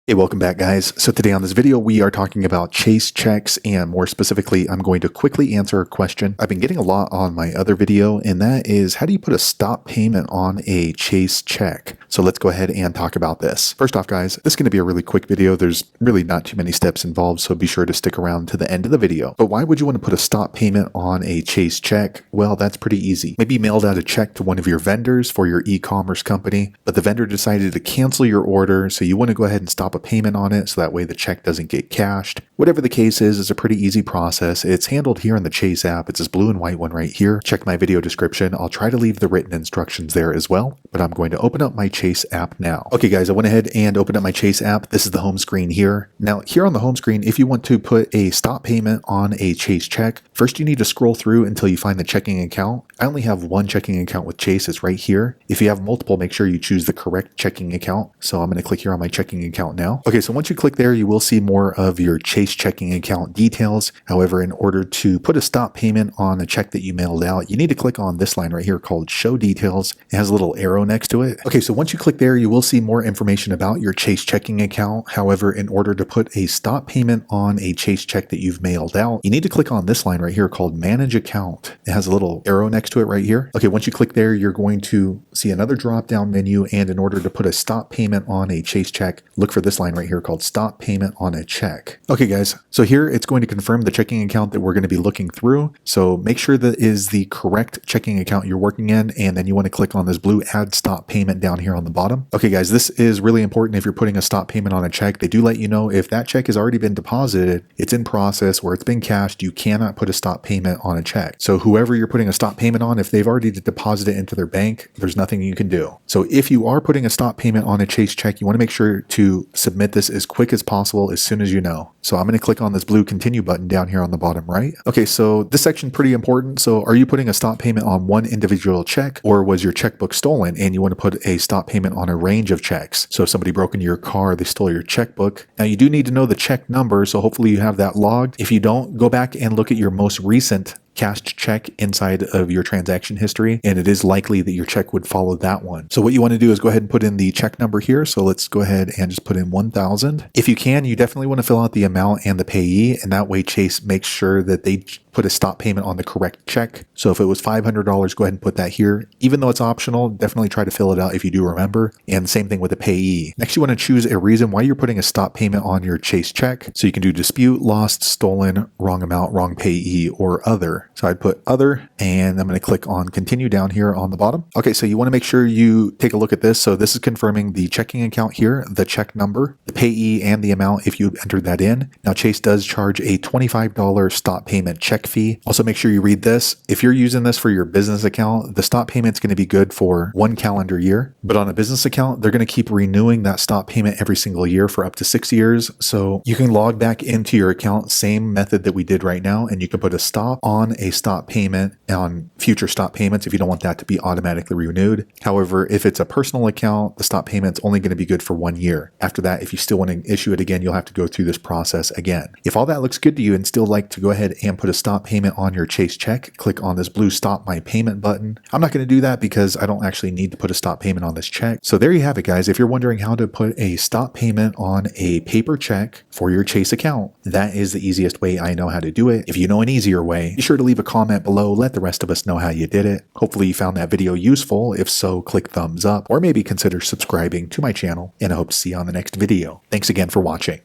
Hey, welcome back, guys. So today on this video, we are talking about Chase checks, and more specifically, I'm going to quickly answer a question I've been getting a lot on my other video, and that is, how do you put a stop payment on a Chase check? So let's go ahead and talk about this. First off, guys, this is going to be a really quick video. There's really not too many steps involved, so be sure to stick around to the end of the video. But why would you want to put a stop payment on a Chase check? Well, that's pretty easy. Maybe you mailed out a check to one of your vendors for your e-commerce company, but the vendor decided to cancel your order, so you want to go ahead and stop a payment on it so that way the check doesn't get cashed. Whatever the case is, it's a pretty easy process. It's handled here in the Chase app. It's this blue and white one right here. Check my video description. I'll try to leave the written instructions there as well, but I'm going to open up my Chase app now. Okay, guys, I went ahead and opened up my Chase app. This is the home screen here. Now, here on the home screen, if you want to put a stop payment on a Chase check, first you need to scroll through until you find the checking account. I only have one checking account with Chase. It's right here. If you have multiple, make sure you choose the correct checking account. So I'm going to click here on my checking account now. Okay, so once you click there, you will see more of your Chase checking account details. However, in order to put a stop payment on a check that you mailed out, you need to click on this line right here called Show Details. It has a little arrow next to it. Okay, so once you click there, you will see more information about your Chase checking account. However, in order to put a stop payment on a Chase check that you've mailed out, you need to click on this line right here called Manage Account. It has a little arrow next to it right here. Okay, once you click there, you're going to see another drop-down menu, and in order to put a stop payment on a Chase check, look for this line right here called Stop Payment on a Check. Okay, guys, so here it's going to confirm the checking account that we're going to be looking through. So make sure that is the correct checking account you're working in, and then you want to click on this blue Add Stop Payment down here on the bottom. Okay, guys, this is really important. If you're putting a stop payment on a check, they do let you know if that check has already been deposited, it's in process, or it's been cashed, you cannot put a stop payment on a check. So whoever you're putting a stop payment on, if they've already deposited it into their bank, there's nothing you can do. So if you are putting a stop payment on a Chase check, you want to make sure to submit this as quick as possible as soon as you know. So I'm going to click on this blue Continue button down here on the bottom right. Okay, so this section pretty important. So are you putting a stop payment on one individual check, or was your checkbook stolen and you want to put a stop payment on a range of checks? So if somebody broke into your car, they stole your checkbook. Now you do need to know the check number, so hopefully you have that logged. If you don't, go back and look at your most recent cashed check inside of your transaction history, and it is likely that your check would follow that one. So what you want to do is go ahead and put in the check number here. So let's go ahead and just put in 1,000. If you can, you definitely want to fill out the amount and the payee, and that way Chase makes sure that they put a stop payment on the correct check. So if it was $500, go ahead and put that here. Even though it's optional, definitely try to fill it out if you do remember. And same thing with the payee. Next, you want to choose a reason why you're putting a stop payment on your Chase check. So you can do dispute, lost, stolen, wrong amount, wrong payee, or other. So I'd put other, and I'm going to click on continue down here on the bottom. Okay, so you want to make sure you take a look at this. So this is confirming the checking account here, the check number, the payee, and the amount if you entered that in. Now Chase does charge a $25 stop payment check fee. Also make sure you read this. If you're using this for your business account, the stop payment is going to be good for 1 calendar year, but on a business account, they're going to keep renewing that stop payment every single year for up to 6 years. So you can log back into your account, same method that we did right now, and you can put a stop on a stop payment on future stop payments if you don't want that to be automatically renewed. However, if it's a personal account, the stop payment's only going to be good for 1 year. After that, if you still want to issue it again, you'll have to go through this process again. If all that looks good to you and still like to go ahead and put a stop payment on your Chase check, click on this blue Stop My Payment button. I'm not going to do that because I don't actually need to put a stop payment on this check. So there you have it, guys. If you're wondering how to put a stop payment on a paper check for your Chase account, that is the easiest way I know how to do it. If you know an easier way, be sure to leave a comment below. Let the rest of us know how you did it. Hopefully you found that video useful. If so, click thumbs up or maybe consider subscribing to my channel, and I hope to see you on the next video. Thanks again for watching.